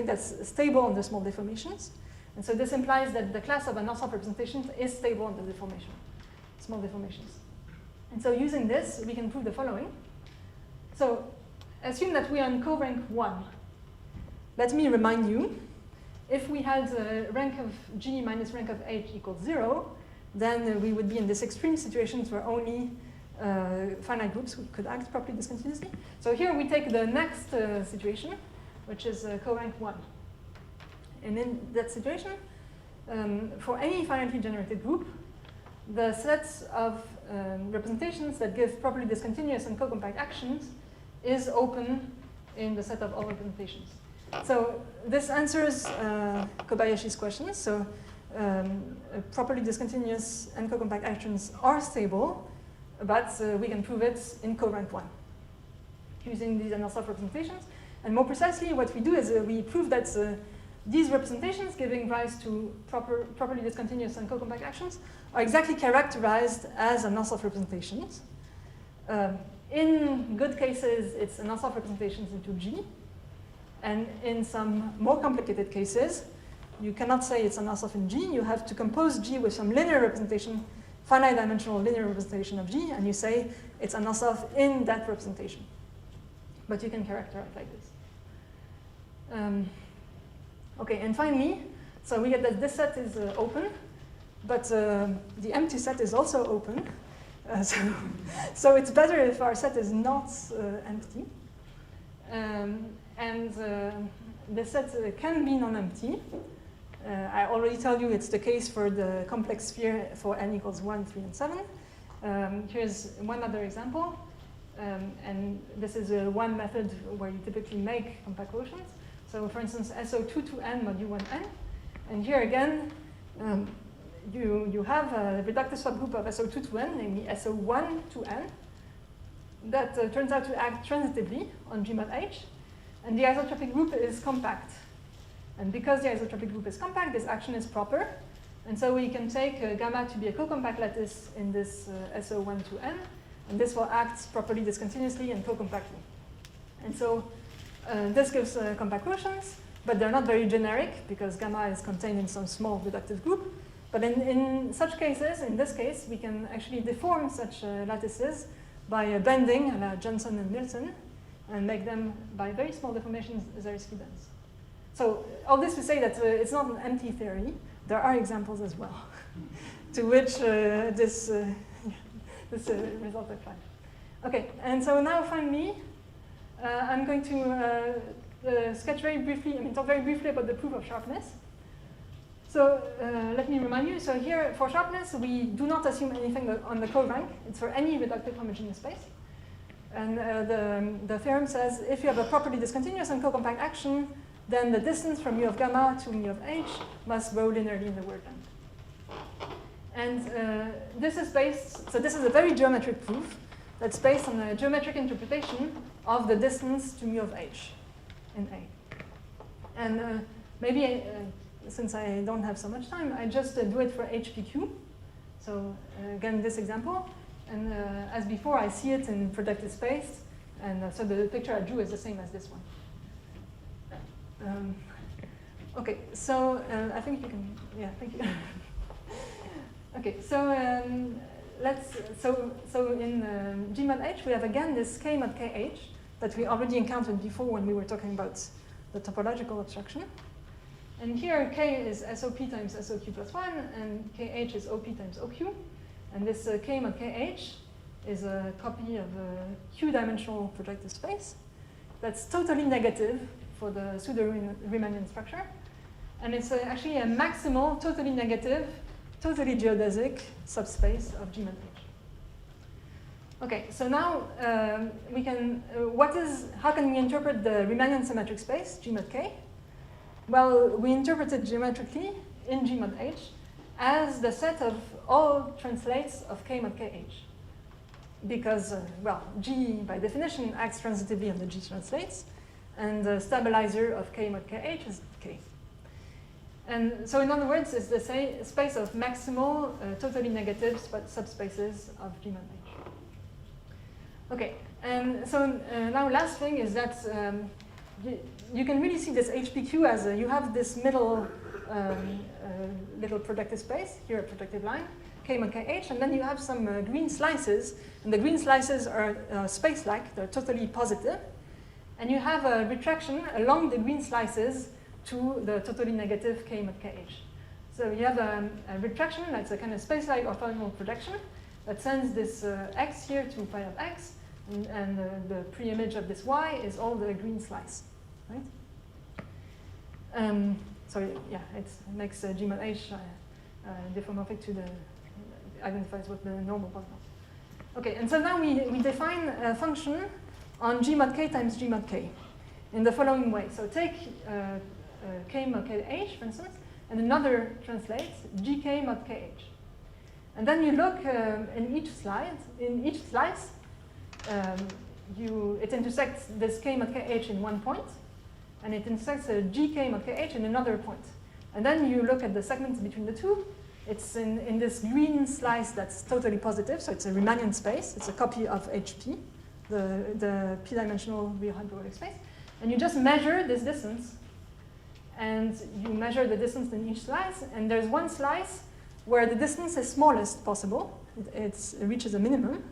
that's stable under small deformations. And so this implies that the class of a Nassau representation is stable under deformation, small deformations. And so using this, we can prove the following. So assume that we are in co-rank 1. Let me remind you, if we had rank of G minus rank of H equals 0, then we would be in this extreme situations where only finite groups could act properly discontinuously. So here we take the next situation, which is co-rank 1. And in that situation, for any finitely generated group, the sets of representations that give properly discontinuous and co-compact actions is open in the set of all representations. So this answers Kobayashi's question. So properly discontinuous and co-compact actions are stable, but we can prove it in co-rank 1 using these Nassau representations. And more precisely, what we do is we prove that these representations giving rise to properly discontinuous and co-compact actions are exactly characterized as Nassau representations. In good cases, it's Nassau representations into G. And in some more complicated cases, you cannot say it's Nassau in G. You have to compose G with some linear representation, finite dimensional linear representation of G, and you say it's Nassau in that representation. But you can characterize like this. Okay, and finally, so we get that this set is open, but the empty set is also open. So it's better if our set is not empty. And the set can be non-empty. I already told you it's the case for the complex sphere for n equals 1, 3, and 7. Here's one other example. And this is one method where you typically make compact quotients. So for instance, SO2 to n mod U1n. And here again, you have a reductive subgroup of SO2 to n, namely SO1 to n, that turns out to act transitively on G mod H. And the isotropic group is compact. And because the isotropic group is compact, this action is proper. And so we can take gamma to be a co-compact lattice in this SO1 to n. And this will act properly discontinuously and co-compactly. And so this gives compact quotients, but they're not very generic because gamma is contained in some small reductive group. But in such cases, in this case, we can actually deform such lattices by bending, Johnson and Nielsen, and make them, by very small deformations, Zariski dense. So all this to say that it's not an empty theory. There are examples as well, to which this result applies. Okay, and so now finally, I'm going to sketch very briefly, talk very briefly about the proof of sharpness. So let me remind you, so here for sharpness, we do not assume anything on the co-rank. It's for any reductive homogeneous space. And the theorem says if you have a properly discontinuous and co-compact action, then the distance from mu of gamma to mu of h must grow linearly in the word length. And this is based, so this is a very geometric proof that's based on a geometric interpretation of the distance to mu of h in A. And maybe since I don't have so much time, I just do it for HPQ. So again, this example. And as before, I see it in projected space. And so the picture I drew is the same as this one. Okay, so I think you can, yeah, thank you. Okay, so so in G mod H, we have again this K mod KH that we already encountered before when we were talking about the topological abstraction. And here K is SOP times SOQ plus 1, and KH is OP times OQ. And this K mod KH is a copy of a Q-dimensional projective space that's totally negative for the pseudo-Riemannian structure. And it's actually a maximal, totally negative, totally geodesic subspace of G mod H. Okay, so now we can, how can we interpret the Riemannian symmetric space, G mod K? Well, we interpret it geometrically in G mod H as the set of all translates of K mod KH. Because, well, G, by definition, acts transitively on the G translates, and the stabilizer of K mod KH is K. And so, in other words, it's the same space of maximal, totally negative subspaces of G mod H. Okay, and so now last thing is that you can really see this HPQ as you have this middle little projective space, here a projective line, K mod KH, and then you have some green slices, and the green slices are space-like, they're totally positive, and you have a retraction along the green slices to the totally negative K mod KH. So you have a retraction, that's a kind of space-like orthogonal projection that sends this x here to phi of x, and the pre-image of this y is all the green slice, right? So yeah, it makes G mod H diffeomorphic to the, identifies with the normal polynomial. Okay, and so now we define a function on G mod K times G mod K in the following way. So take K mod KH, for instance, and another translates GK mod KH. And then you look in each slide, it intersects this K mod KH in one point, and it intersects a GK mod KH in another point. And then you look at the segments between the two. It's in this green slice that's totally positive, so it's a Riemannian space. It's a copy of HP, the p-dimensional real hyperbolic space. And you just measure this distance, and you measure the distance in each slice, and there's one slice where the distance is smallest possible. It reaches a minimum.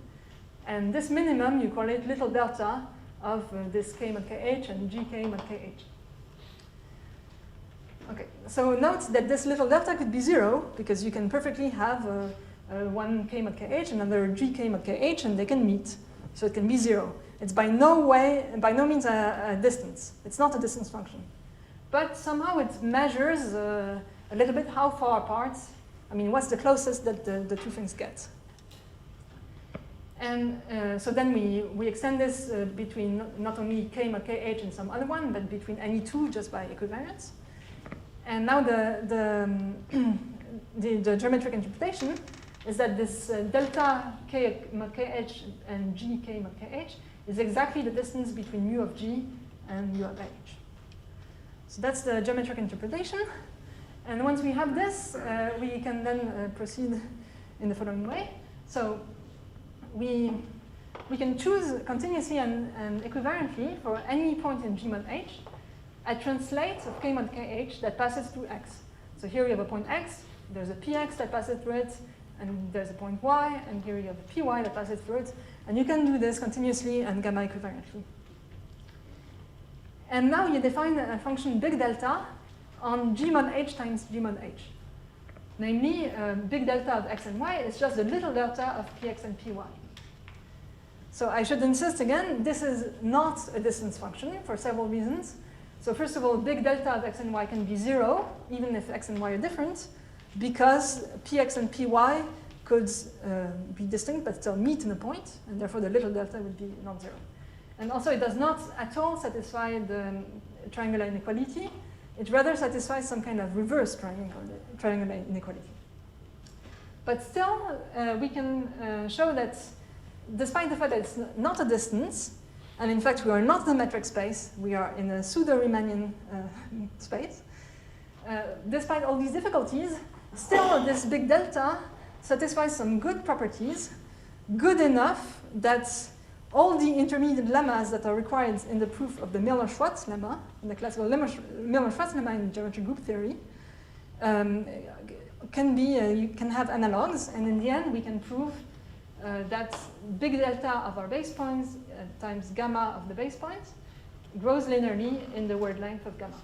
And this minimum, you call it little delta of this K mod KH and GK mod KH. Okay, so note that this little delta could be 0, because you can perfectly have one K mod KH, another GK mod KH, and they can meet. So it can be 0. It's by no means a distance. It's not a distance function. But somehow it measures a little bit how far apart, I mean, what's the closest that the two things get. And so then we extend this between not only K mod KH and some other one, but between any two just by equivariance. And now the geometric interpretation is that this delta K mod KH and GK mod KH is exactly the distance between mu of G and mu of H. So that's the geometric interpretation. And once we have this, we can then proceed in the following way. So we can choose continuously and equivariantly for any point in G mod H a translate of K mod KH that passes through X. So here we have a point X, there's a PX that passes through it, and there's a point Y, and here you have a PY that passes through it. And you can do this continuously and gamma equivariantly. And now you define a function big delta on G mod H times G mod H. Namely, big delta of X and Y is just the little delta of PX and PY. So I should insist again, this is not a distance function for several reasons. So first of all, big delta of X and Y can be 0, even if X and Y are different, because PX and PY could be distinct but still meet in a point, and therefore the little delta would be non-zero. And also it does not at all satisfy the triangular inequality. It rather satisfies some kind of reverse triangular inequality. But still, we can show that despite the fact that it's not a distance, and in fact we are not in a metric space, we are in a pseudo-Riemannian space, despite all these difficulties, still this big delta satisfies some good properties, good enough that all the intermediate lemmas that are required in the proof of the Miller-Schwarz lemma, in the classical Miller-Schwarz lemma in geometric group theory, can be, you can have analogs, and in the end we can prove that big delta of our base points times gamma of the base points grows linearly in the word length of gamma.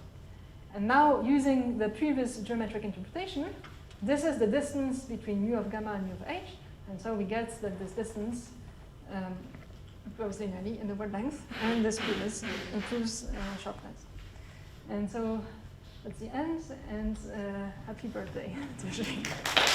And now, using the previous geometric interpretation, this is the distance between mu of gamma and mu of h, and so we get that this distance grows linearly in the word length, and this improves sharpness. And so that's the end, and happy birthday, Toshiyuki.